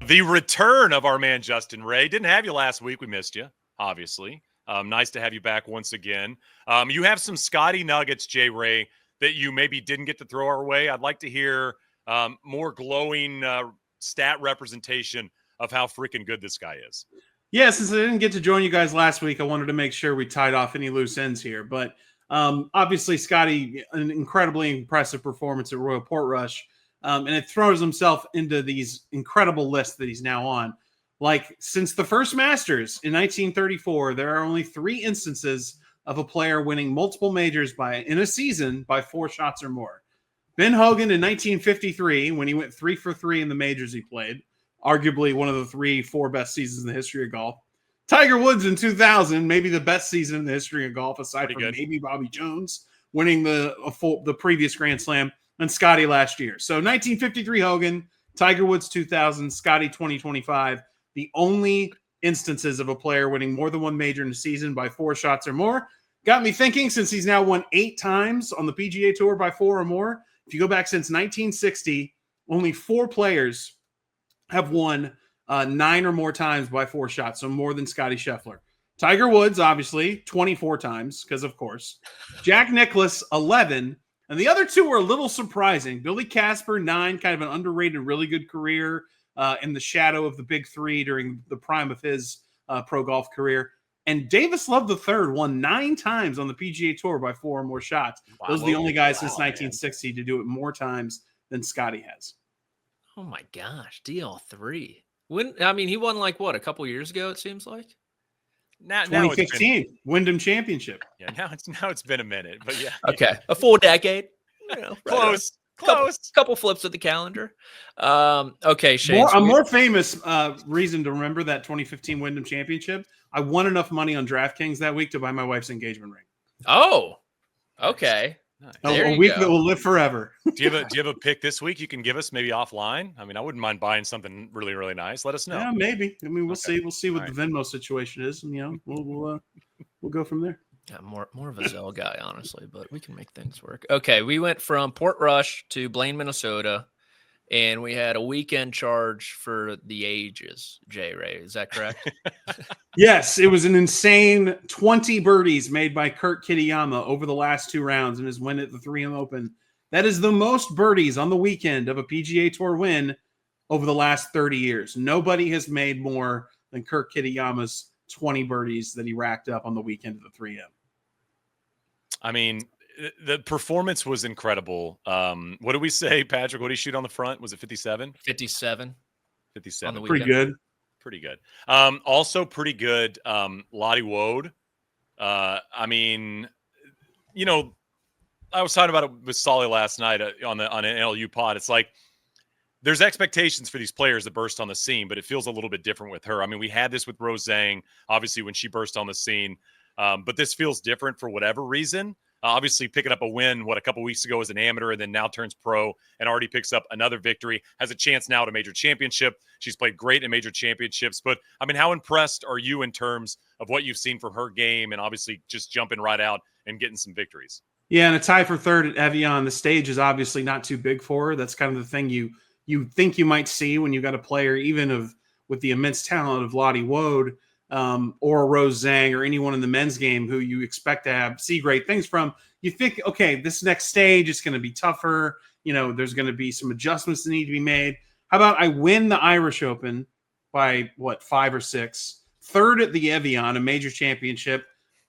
The return of our man Justin Ray. Didn't have you last week. We missed you, obviously. Nice to have you back once again. You have some Scottie nuggets, Jay Ray, that you maybe didn't get to throw our way. I'd like to hear more glowing stat representation of how freaking good this guy is. Yeah, since I didn't get to join you guys last week, I wanted to make sure we tied off any loose ends here. But obviously, Scottie, an incredibly impressive performance at Royal Portrush. And it throws himself into these incredible lists that he's now on. Like, since the first Masters in 1934, there are only 3 instances of a player winning multiple majors in a season by 4 shots or more. Ben Hogan in 1953, when he went 3 for 3 in the majors he played, arguably one of the 3-4 best seasons in the history of golf. Tiger Woods in 2000, maybe the best season in the history of golf, aside from maybe Bobby Jones winning the previous Grand Slam, and Scottie last year. So 1953 Hogan, Tiger Woods 2000, Scottie 2025. The only instances of a player winning more than one major in a season by 4 shots or more. Got me thinking, since he's now won 8 times on the PGA Tour by 4 or more. If you go back since 1960, only 4 players have won 9 or more times by 4 shots, so more than Scottie Scheffler. Tiger Woods, obviously, 24 times, because of course. Jack Nicklaus, 11. And the other 2 were a little surprising. Billy Casper, 9, kind of an underrated, really good career in the shadow of the big 3 during the prime of his pro golf career. And Davis Love III won 9 times on the PGA Tour by 4 or more shots. Wow, those are the only guys since 1960 to do it more times than Scottie has. Oh my gosh, DL3. He won a couple years ago, it seems like. Now 2015 Wyndham Championship. Yeah, now it's been a minute, but yeah. Okay, a full decade. Close. Couple flips of the calendar. Okay, Shane. A more famous reason to remember that 2015 Wyndham Championship. I won enough money on DraftKings that week to buy my wife's engagement ring. Oh, okay. Nice. A week that will live forever. Do you have a pick this week you can give us, maybe offline? I mean, I wouldn't mind buying something really, really nice. Let us know. Yeah, maybe. I mean, we'll see. We'll see what the Venmo situation is, and we'll go from there. Yeah, more of a Zelle guy, honestly, but we can make things work. Okay, we went from Portrush to Blaine, Minnesota, and we had a weekend charge for the ages. Jay Ray, is that correct? Yes, it was an insane 20 birdies made by Kurt Kitayama over the last 2 rounds and his win at the 3M Open. That is the most birdies on the weekend of a PGA Tour win over the last 30 years. Nobody has made more than Kurt Kitayama's 20 birdies that he racked up on the weekend of the 3M. I mean, the performance was incredible. What did we say, Patrick? What did he shoot on the front? Was it 57? 57. 57. On the weekend. Pretty good. Pretty good. Also pretty good, Lottie Woad. I mean, I was talking about it with Solly last night on an LU pod. It's like there's expectations for these players that burst on the scene, but it feels a little bit different with her. I mean, we had this with Rose Zhang, obviously, when she burst on the scene. But this feels different for whatever reason. Obviously, picking up a win, a couple weeks ago as an amateur, and then now turns pro and already picks up another victory, has a chance now at a major championship. She's played great in major championships. But, I mean, how impressed are you in terms of what you've seen from her game and obviously just jumping right out and getting some victories? Yeah, and a tie for third at Evian. The stage is obviously not too big for her. That's kind of the thing you think you might see when you got a player even with the immense talent of Lottie Woad. Or Rose Zhang or anyone in the men's game who you expect to see great things from, you think, okay, this next stage is going to be tougher. There's going to be some adjustments that need to be made. How about I win the Irish Open by 5 or 6, third at the Evian, a major championship.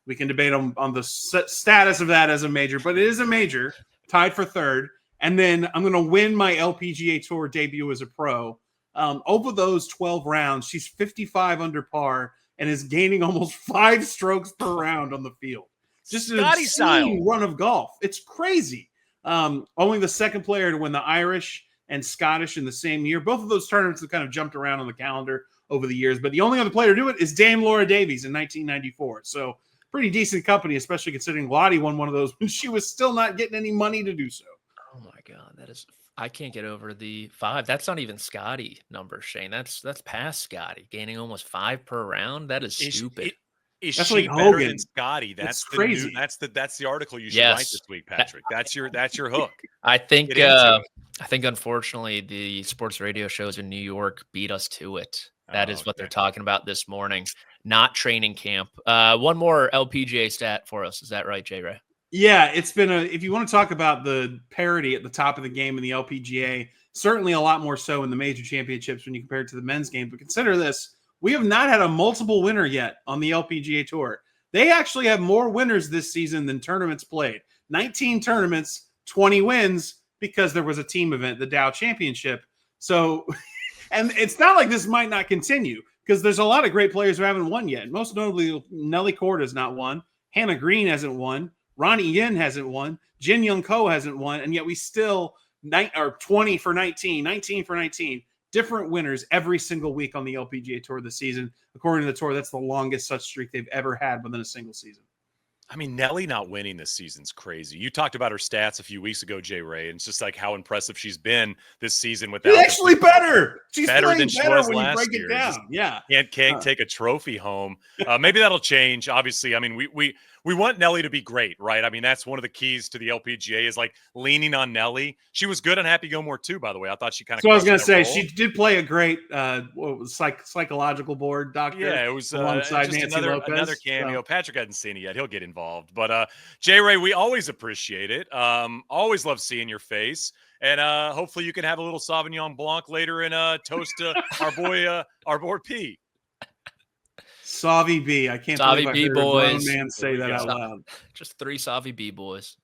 We can debate on the status of that as a major, but it is a major, tied for third. And then I'm going to win my LPGA Tour debut as a pro. Over those 12 rounds, she's 55 under par and is gaining almost 5 strokes per round on the field. Just an insane run of golf. It's crazy. Only the second player to win the Irish and Scottish in the same year. Both of those tournaments have kind of jumped around on the calendar over the years, but the only other player to do it is Dame Laura Davies in 1994. So pretty decent company, especially considering Lottie won one of those when she was still not getting any money to do so. Oh my God, I can't get over the 5. That's not even Scottie numbers, Shane. That's past Scottie, gaining almost 5 per round. That is stupid. Is That's she like better Hogan. than Scottie? That's That's the crazy. that's the article you should Yes. write this week, Patrick. That's your hook. I think Get into I think unfortunately the sports radio shows in New York beat us to it. That is what they're Okay. talking about this morning. Not training camp. One more LPGA stat for us. Is that right, J. Ray? Yeah, it's been if you want to talk about the parity at the top of the game in the LPGA, certainly a lot more so in the major championships when you compare it to the men's game. But consider this, we have not had a multiple winner yet on the LPGA Tour. They actually have more winners this season than tournaments played. 19 tournaments, 20 wins, because there was a team event, the Dow Championship. So, and it's not like this might not continue, because there's a lot of great players who haven't won yet. Most notably, Nelly Court has not won. Hannah Green hasn't won. Ronnie Yin hasn't won. Jin Young Ko hasn't won. And yet we still 20 for 19, 19 for 19. Different winners every single week on the LPGA Tour this season. According to the tour, that's the longest such streak they've ever had within a single season. I mean, Nelly not winning this season's crazy. You talked about her stats a few weeks ago, Jay Ray, and it's just like how impressive she's been this season. Without She's actually better. She's better than she was when last you break year. it down. Yeah, Can't take a trophy home. Maybe that'll change. Obviously, I mean, we want Nelly to be great, right? I mean, that's one of the keys to the LPGA is like leaning on Nelly. She was good on Happy Gilmore too, by the way. I thought she kind of. So I was going to say she did play a great psychological board doctor. Yeah, it was alongside just Nancy another Lopez, cameo. So. Patrick hadn't seen it yet. He'll get involved. But Jay Ray, we always appreciate it. Always love seeing your face. And hopefully you can have a little Sauvignon Blanc later and toast to our boy P. Savi B. I can't Savi believe I B heard boys. a grown man say that out loud. Just 3 Savi B boys.